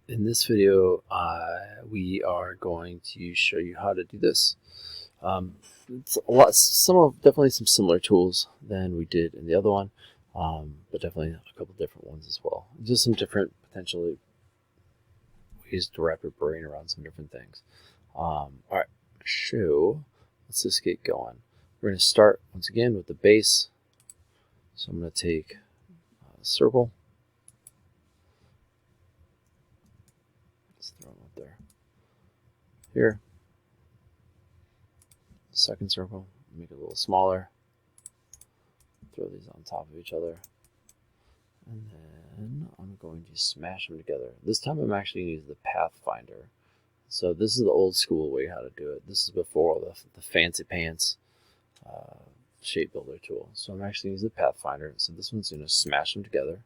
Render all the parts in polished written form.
In this video, we are going to show you how to do this. It's a lot, definitely some similar tools than we did in the other one, but definitely a couple different ones as well. Just some different potentially ways to wrap your brain around some different things. All right, so let's just get going. We're going to start once again with the base. So I'm going to take a circle. Let's throw them up there. Here. Second circle, make it a little smaller, throw these on top of each other, and then I'm going to smash them together. This time I'm actually going to use the Pathfinder. So this is the old school way how to do it. This is before the fancy pants shape builder tool. So I'm actually going to use the Pathfinder. So this one's going to smash them together.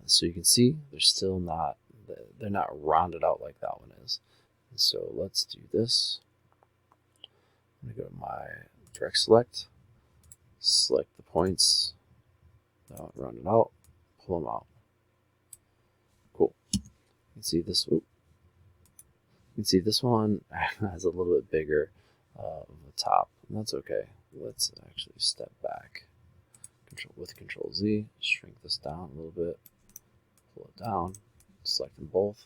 So you can see they're not rounded out like that one is. And so let's do this. I'm going to go to my direct select the points, round it out, pull them out. Cool. You can see this. You can see this one has a little bit bigger of a top, and that's okay. Let's actually step back. Control Z, shrink this down a little bit, pull it down, select them both,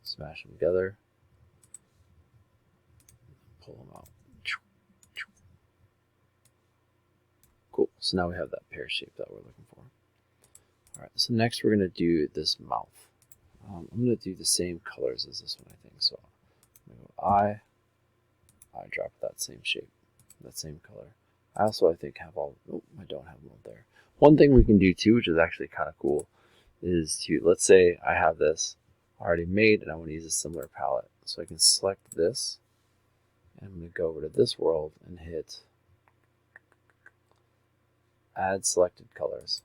smash them together, pull them out. Cool. So now we have that pear shape that we're looking for. All right. So next we're going to do this mouth. I'm going to do the same colors as this one, I think. So I'm going to go I drop that same shape, that same color. I also, I think, have all, oh, I don't have them up there. One thing we can do too, which is actually kind of cool, is to, let's say I have this already made and I want to use a similar palette. So I can select this, and I'm going to go over to this world and hit add selected colors.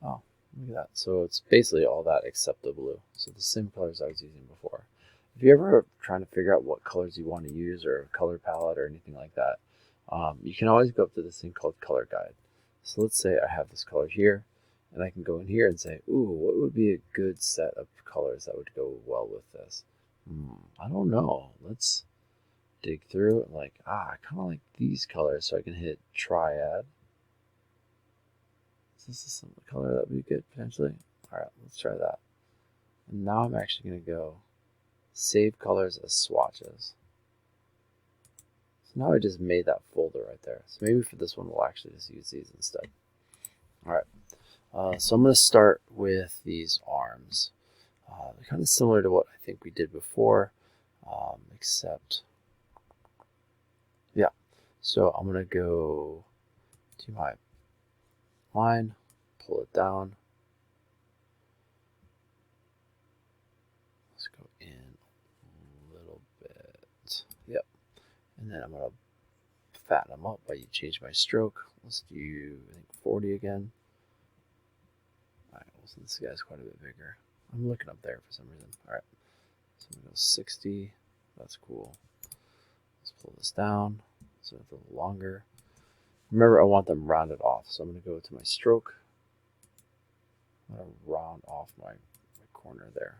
Oh, look at that. So it's basically all that except the blue. So the same colors I was using before. If you're ever trying to figure out what colors you want to use or a color palette or anything like that, you can always go up to this thing called Color Guide. So let's say I have this color here, and I can go in here and say, ooh, what would be a good set of colors that would go well with this? I don't know. Let's dig through it. Like, I kind of like these colors, so I can hit Triad. Is this some color that would be good potentially? All right, let's try that. And now I'm actually going to go save colors as swatches. So now I just made that folder right there. So maybe for this one, we'll actually just use these instead. All right, so I'm going to start with these arms. They're kind of similar to what I think we did before, except, yeah. So I'm going to go to my line, pull it down. Let's go in a little bit. Yep. And then I'm going to fatten them up by change my stroke. Let's do, I think, 40 again. All right, well, so this guy's quite a bit bigger. I'm looking up there for some reason. All right, so I'm going to go 60. That's cool. Let's pull this down so it's a little longer. Remember, I want them rounded off, so I'm going to go to my stroke. I'm going to round off my corner there.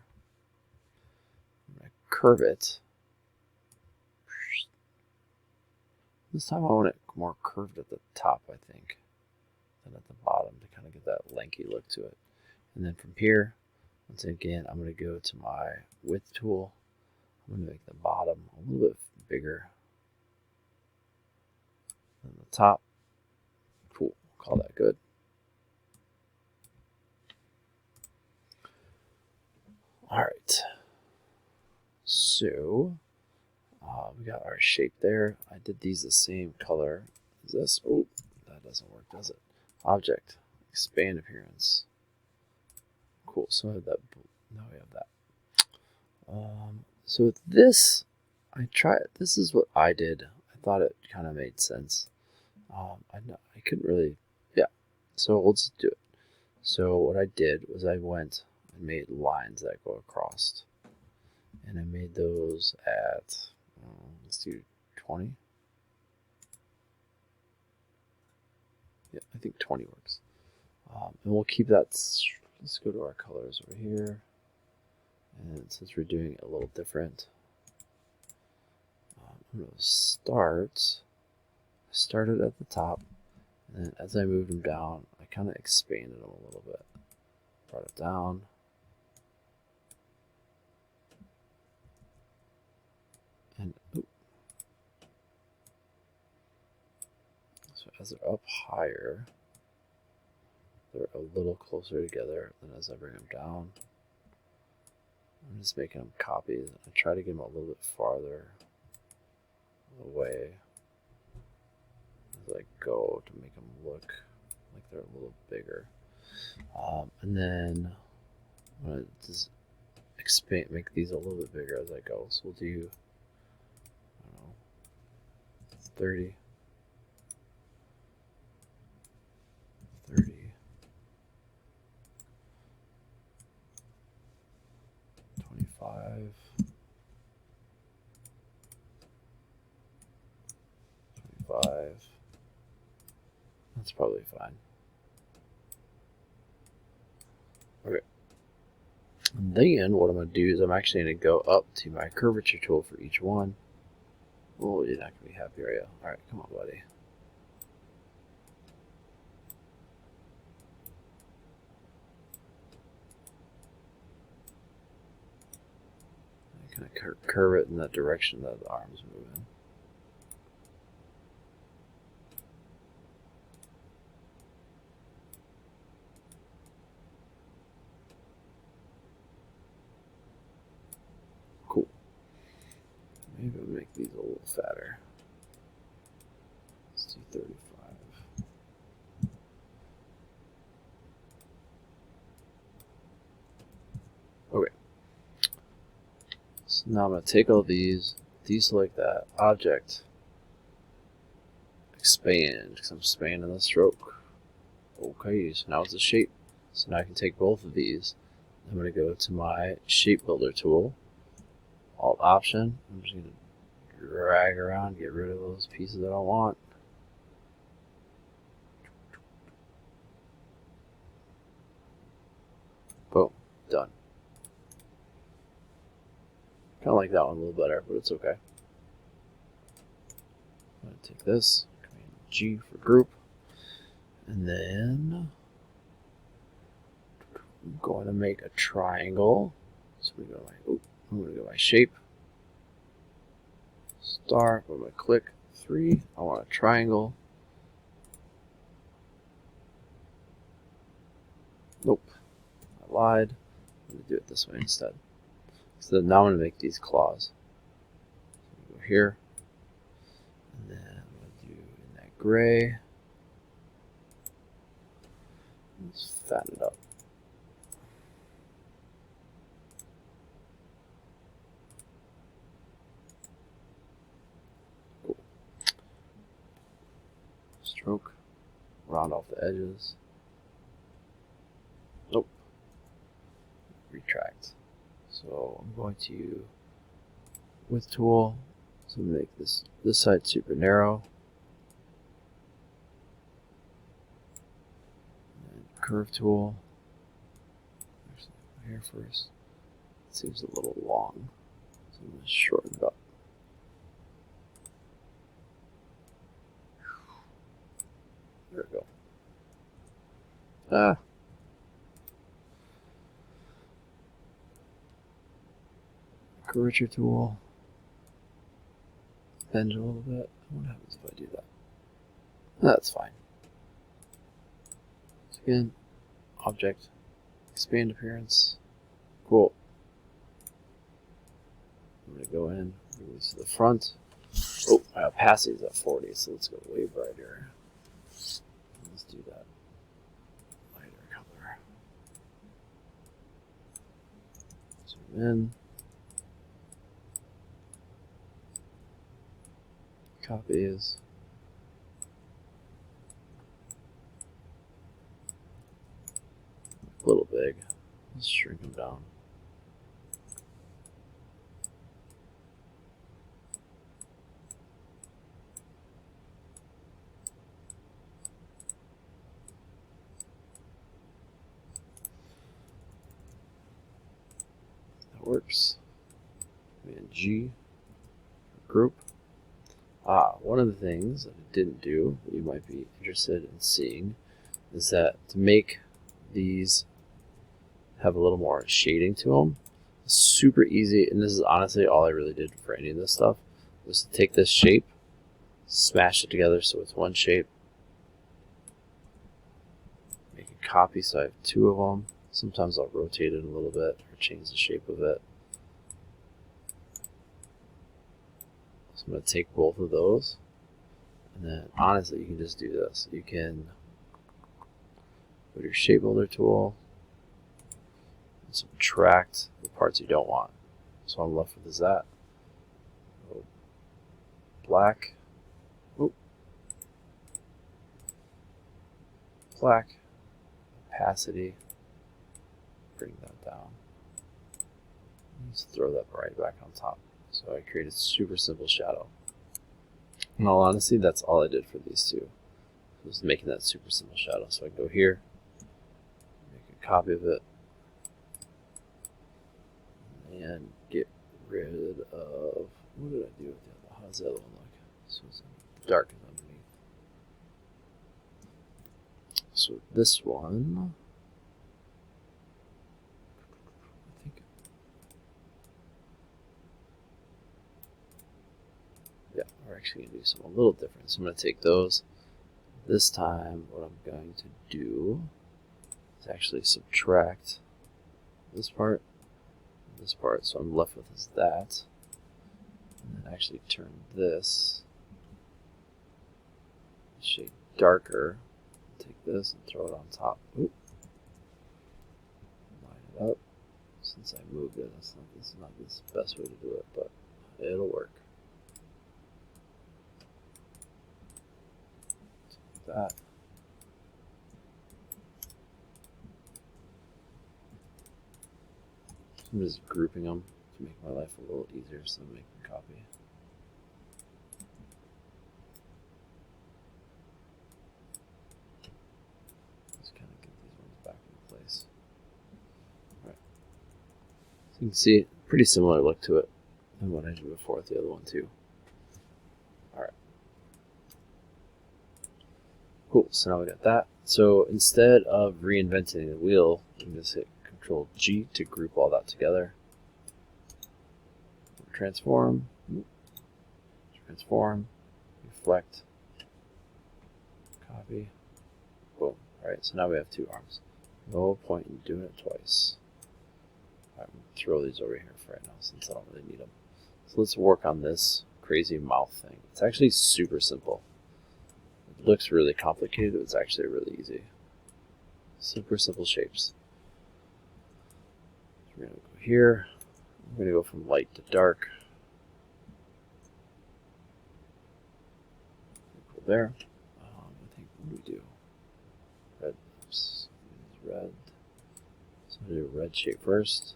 I'm going to curve it. This time I want it more curved at the top, I think, than at the bottom to kind of get that lanky look to it. And then from here, once again, I'm going to go to my width tool. I'm going to make the bottom a little bit bigger than the top. Cool, call that good. All right, so we got our shape there. I did these the same color as this. Oh, that doesn't work, does it? Object, expand appearance. Cool, so I have that. Now we have that. So with this, this is what I did. I thought it kind of made sense. I couldn't really, yeah. So let's do it. So what I did was I went and made lines that go across, and I made those at let's do 20. Yeah, I think 20 works. And we'll keep that. Let's go to our colors over here. And since we're doing it a little different, I'm going to started at the top, and then as I moved them down, I kind of expanded them a little bit. Brought it down. And so as they're up higher, they're a little closer together than as I bring them down. I'm just making them copies. I try to get them a little bit farther away as I go to make them look like they're a little bigger. And then I'm going to just make these a little bit bigger as I go. So we'll do, I don't know, 30, 30, 25, 25. That's probably fine. Okay. And then what I'm going to do is I'm actually going to go up to my curvature tool for each one. Oh, you're not going to be happy, are you? Alright, come on, buddy. I kind of curve it in that direction that the arm's moving. Cool. Maybe I'll make these a little fatter. Let's do 35. Okay. So now I'm going to take all these, deselect that object, expand, because I'm expanding the stroke. Okay, so now it's a shape. So now I can take both of these. I'm going to go to my shape builder tool, Alt Option. I'm just going to drag around, get rid of those pieces that I don't want. Boom, done. Kind of like that one a little better, but it's okay. I'm going to take this, Command G for group, and then I'm going to make a triangle. So we go to I'm going to go to my shape, star. I'm going to click 3. I want a triangle. Nope, I lied. I'm going to do it this way instead. So now I'm going to make these claws. So go here, and then I'm going to do in that gray. Let's fatten it up. Cool. Stroke, round off the edges. Nope. Retract. So I'm going to width tool. So make this side super narrow. And curve tool. Actually, here first. It seems a little long, so I'm going to shorten it up. There we go. Ah. Curvature tool. Bend it a little bit. What happens if I do that? That's fine. So again, object, expand appearance. Cool. I'm going to go in, release to the front. Oh, my opacity is at 40, so let's go way brighter. Let's do that. Lighter color. Zoom in. Copies. A little big. Let's shrink them down. works. And G, group. One of the things that I didn't do that you might be interested in seeing is that to make these have a little more shading to them, super easy, and this is honestly all I really did for any of this stuff, was to take this shape, smash it together so it's one shape, make a copy so I have two of them. Sometimes I'll rotate it a little bit or change the shape of it. So I'm going to take both of those, and then honestly you can just do this. You can go to your shape builder tool and subtract the parts you don't want. So what I'm left with is that. Go black, black, opacity, bring that down. Let's throw that right back on top. So I created a super simple shadow. In all honesty, that's all I did for these two. Was making that super simple shadow. So I can go here, make a copy of it, and get rid of, what did I do with the other? How does the other one look? So it's dark underneath. So this one, I think, yeah, we're actually going to do something a little different. So I'm going to take those. This time, what I'm going to do is actually subtract this part, and this part. So I'm left with is that. And then actually turn this shade darker. Take this and throw it on top. Oop. Line it up. Since I moved it, this is not the best way to do it, but it'll work. Like that. I'm just grouping them to make my life a little easier, so I'm making a copy. Just kind of get these ones back in place. Alright. So you can see, pretty similar look to it than what I did before with the other one too. Alright. Cool, so now we got that. So instead of reinventing the wheel, you can just hit Control G to group all that together. Transform, reflect, copy, boom. Alright, so now we have two arms. No point in doing it twice. I'm going to throw these over here for right now since I don't really need them. So let's work on this crazy mouth thing. It's actually super simple. It looks really complicated, but it's actually really easy. Super simple shapes. So we're going to go here. We're going to go from light to dark. Go there. I think, what do we do? Red. Oops. Red. So I'm going to do a red shape first.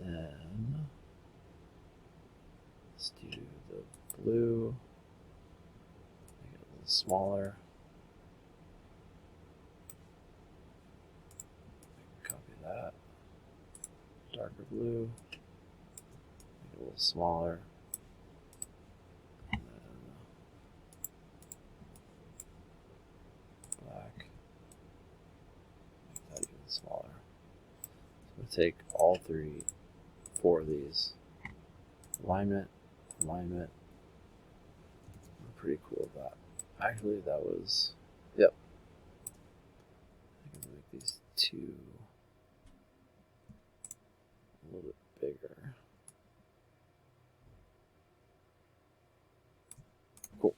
And then let's do the blue. Make it a little smaller. Copy that. Darker blue. Make it a little smaller. And then black. Make that even smaller. So I'm going to take all four of these. Alignment, alignment. I'm pretty cool with that. Actually, that was, yep. I can make these two a little bit bigger. Cool.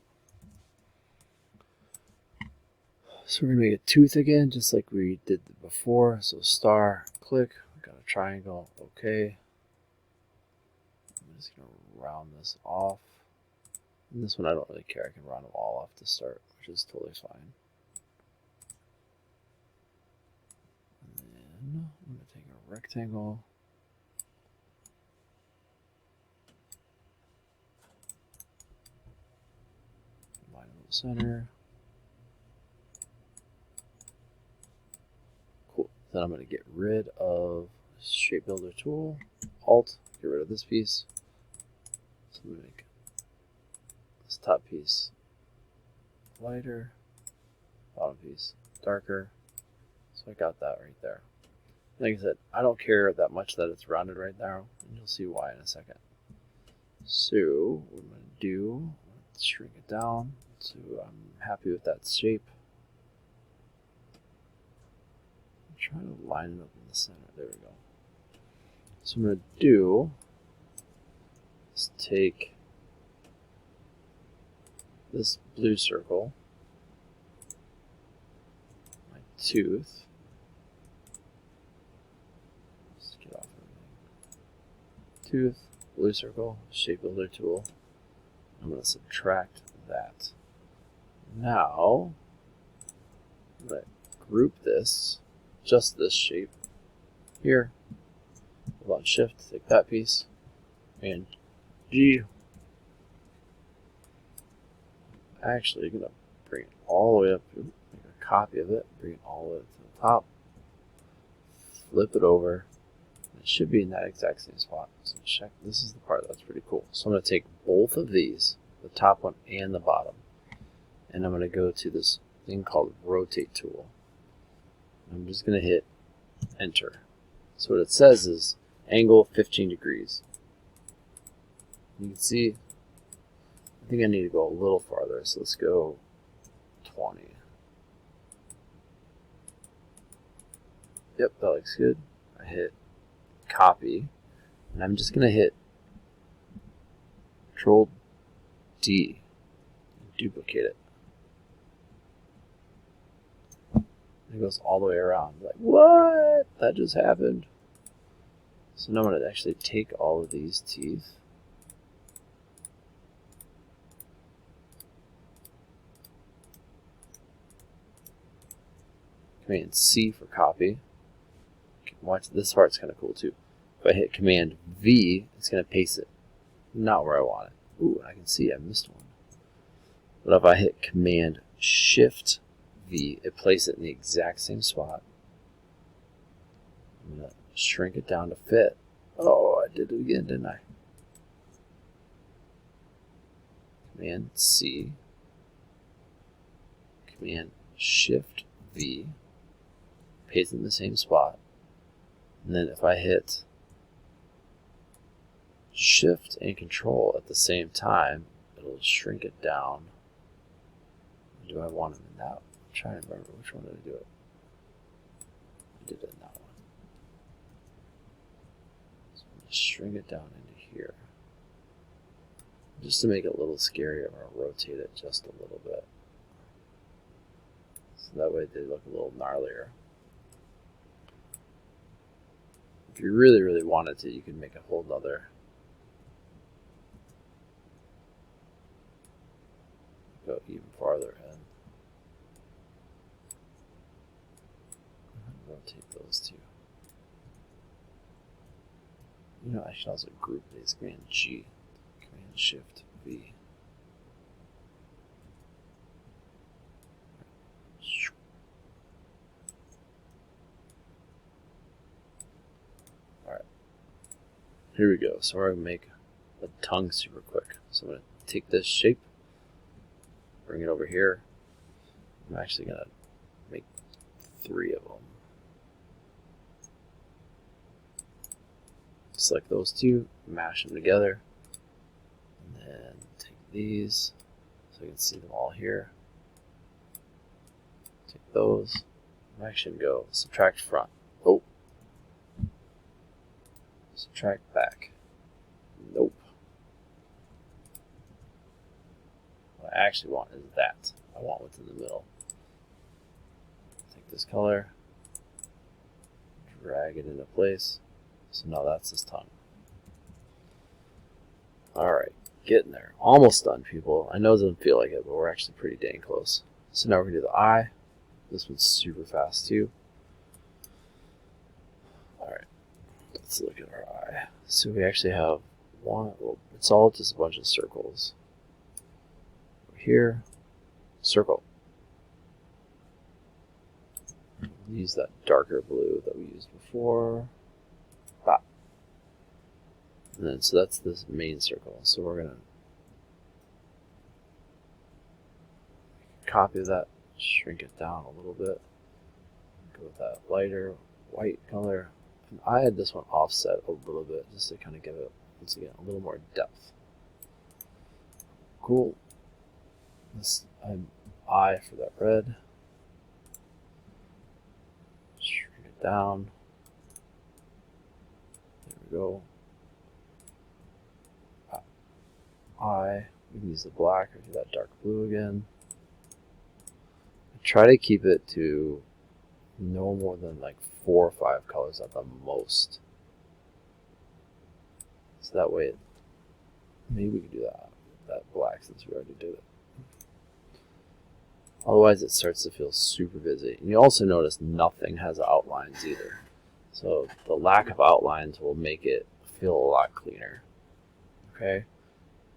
So we're going to make a tooth again, just like we did before. So star, click, we got a triangle, okay. I'm just going to round this off. And this one I don't really care, I can round them all off to start, which is totally fine. And then I'm going to take a rectangle. Line in the center. Cool. Then I'm going to get rid of shape builder tool, Alt, get rid of this piece. So I'm gonna make this top piece lighter, bottom piece darker. So I got that right there. Like I said, I don't care that much that it's rounded right now, and you'll see why in a second. So what I'm going to do, let's shrink it down so I'm happy with that shape. I'm trying to line it up in the center. There we go. So I'm going to do is take this blue circle, my tooth, let's get off everything. Tooth, blue circle, shape builder tool. I'm going to subtract that. Now, I'm going to group this, just this shape here. Hold on Shift, take that piece, and G. Actually, I'm going to bring it all the way up, make a copy of it, bring it all the way to the top, flip it over. It should be in that exact same spot. So check, this is the part that's pretty cool. So I'm going to take both of these, the top one and the bottom, and I'm going to go to this thing called Rotate tool. I'm just going to hit Enter. So what it says is angle 15 degrees. You can see, I think I need to go a little farther, so let's go 20. Yep, that looks good. I hit Copy, and I'm just going to hit Control D and duplicate it. It goes all the way around. Like, what? That just happened. So now I'm going to actually take all of these teeth. Command C for copy. Watch, this part's kind of cool too. If I hit Command V, it's going to paste it. Not where I want it. Ooh, I can see I missed one. But if I hit Command Shift V, it places it in the exact same spot. I'm going to shrink it down to fit. Oh, I did it again, didn't I? Command C. Command Shift V. Paste it in the same spot. And then if I hit Shift and Control at the same time, it'll shrink it down. Do I want them in that? I'm trying to remember which one did I do it. I did it in that one. So I'm going to shrink it down into here. Just to make it a little scarier, I'm going to rotate it just a little bit. So that way they look a little gnarlier. If you really, really wanted to, you can make a whole nother. Go even farther in. Rotate those two. You know, I should also group these. Command G, Command Shift V. Alright. Here we go. So we're going to make a tongue super quick. So I'm going to take this shape, bring it over here. I'm actually going to make 3 of them. Select those two, mash them together, and then take these so you can see them all here. Take those. I'm actually going to go subtract front. Oh. Subtract back. Nope. What I actually want is that. I want what's in the middle. Take this color, drag it into place. So now that's his tongue. Alright, getting there. Almost done, people. I know it doesn't feel like it, but we're actually pretty dang close. So now we're going to do the eye. This one's super fast too. Alright, let's look at our eye. So we actually have one, well, it's all just a bunch of circles. Over here, circle. We'll use that darker blue that we used before. And then, so that's this main circle. So we're gonna copy that, shrink it down a little bit, go with that lighter white color. And I had this one offset a little bit just to kind of give it, once again, a little more depth. Cool. This eye for that red. Shrink it down. There we go. Eye. We can use the black or do that dark blue again. Try to keep it to no more than like 4 or 5 colors at the most. So that way, maybe we can do that black since we already did it. Otherwise, it starts to feel super busy. And you also notice nothing has outlines either. So the lack of outlines will make it feel a lot cleaner. Okay?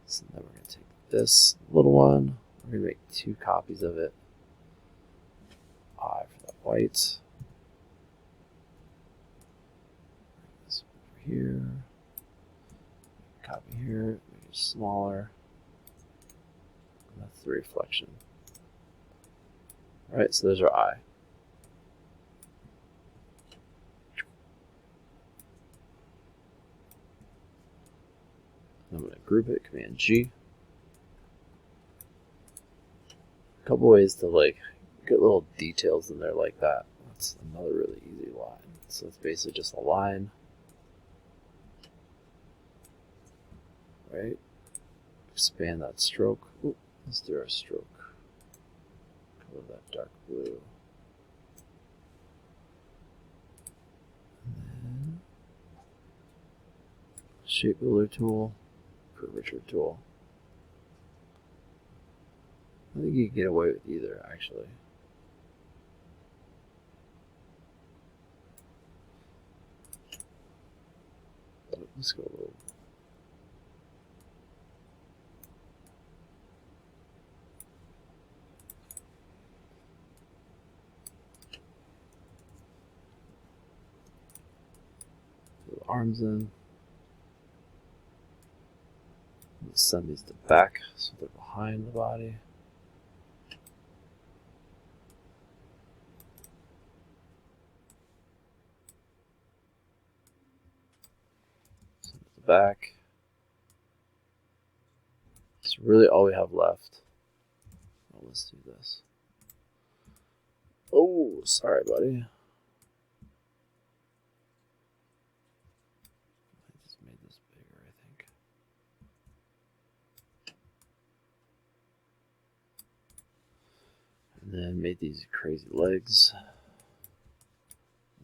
So then we're going to take this little one. We're going to make 2 copies of it. Eye for that white. This over here. Copy here. Make it smaller. And that's the reflection. Alright, so there's our eye. I'm going to group it, Command G. A couple ways to like get little details in there like that. That's another really easy line. So it's basically just a line. Right? Expand that stroke. Ooh, let's do our stroke. Color that dark blue. And then Shape Builder tool, Curvature tool. I think you can get away with either, actually. Let's go a little. Put the arms in. Let's send these to back so they're behind the body. Send it to back. That's really all we have left. Oh, let's do this. Oh, sorry, buddy. I just made this bigger, I think. And then made these crazy legs.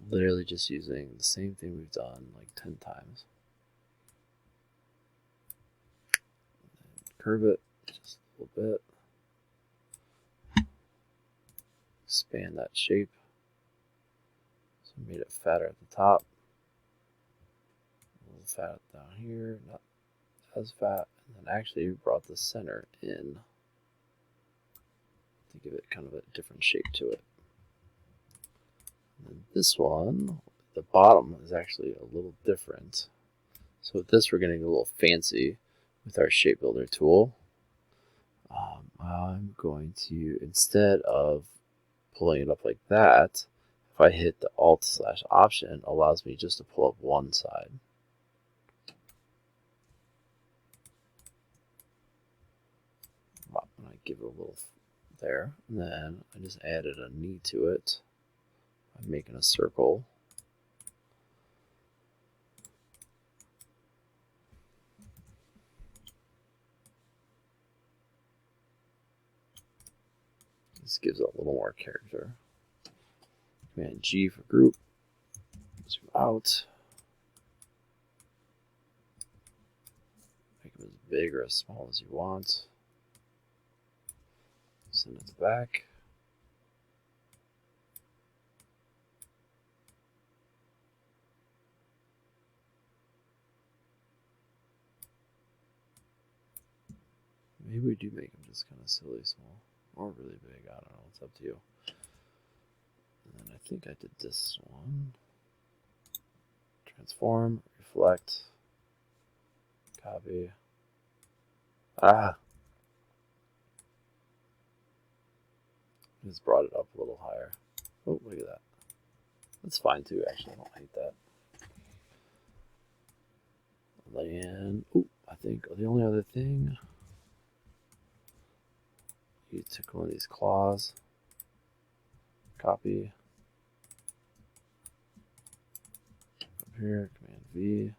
Literally just using the same thing we've done like 10 times. And then curve it just a little bit. Expand that shape. So we made it fatter at the top. A little fat down here, not as fat. And then actually we brought the center in to give it kind of a different shape to it. And this one, the bottom is actually a little different. So with this, we're getting a little fancy with our Shape Builder tool. I'm going to, instead of pulling it up like that, if I hit the Alt/Option, it allows me just to pull up one side. And I give it a little there, and then I just added a knee to it. I'm making a circle. This gives it a little more character. Command G for group. Zoom out. Make them as big or as small as you want. Send it to back. Maybe we do make them just kind of silly small. Or really big, I don't know, it's up to you. And then I think I did this one. Transform, reflect. Copy. Ah. Just brought it up a little higher. Oh, look at that. That's fine too, actually. I don't hate that. And, oh, I think the only other thing, you took one of these claws. Copy. Up here, Command V.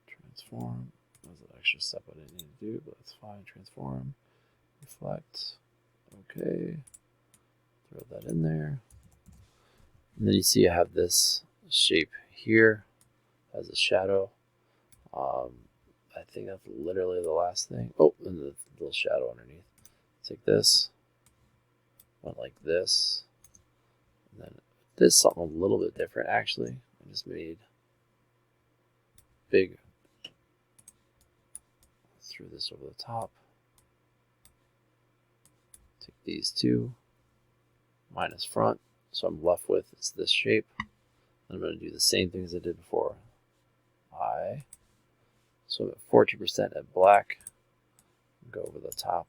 Transform. That was an extra step I didn't need to do, but that's fine. Transform. Reflect. Okay. Throw that in there. And then you see I have this shape here as a shadow. I think that's literally the last thing. Oh, and the little shadow underneath. Take this, went like this, and then this something a little bit different actually. I just made big. Threw this over the top. Take these two, minus front, so I'm left with is this shape. I'm going to do the same thing as I did before. So I'm at 40% at black. Go over the top.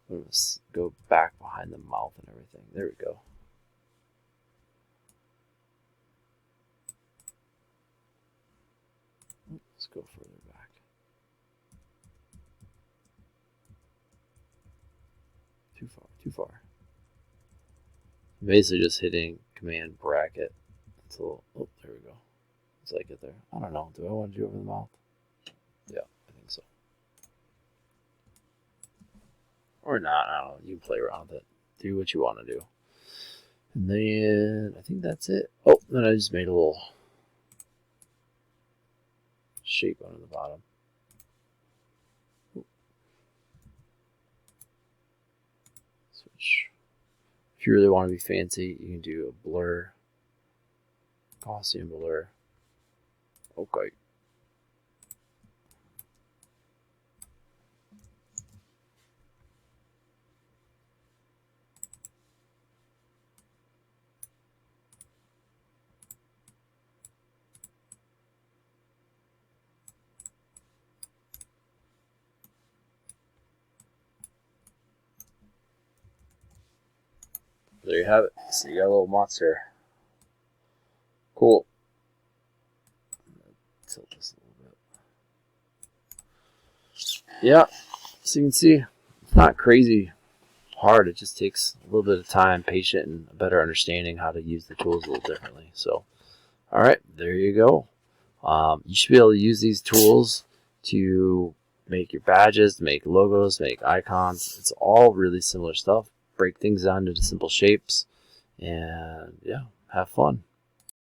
I'm going to go back behind the mouth and everything. There we go. Let's go further back. Too far, too far. Basically just hitting Command bracket until, oh, there we go. Until I get there. I don't know. Do I want to do over the mouth? Yeah, I think so. Or not. I don't know. You can play around with it. Do what you want to do. And then I think that's it. Oh, then I just made a little shape under the bottom. Switch. If you really want to be fancy, you can do a blur, Gaussian blur. Okay. There you have it. So you got a little monster. Cool. Tilt this a little bit. Yeah, so you can see it's not crazy hard. It just takes a little bit of time, patience, and a better understanding how to use the tools a little differently. So, all right, there you go. You should be able to use these tools to make your badges, to make logos, make icons. It's all really similar stuff. Break things down into simple shapes, and yeah, have fun.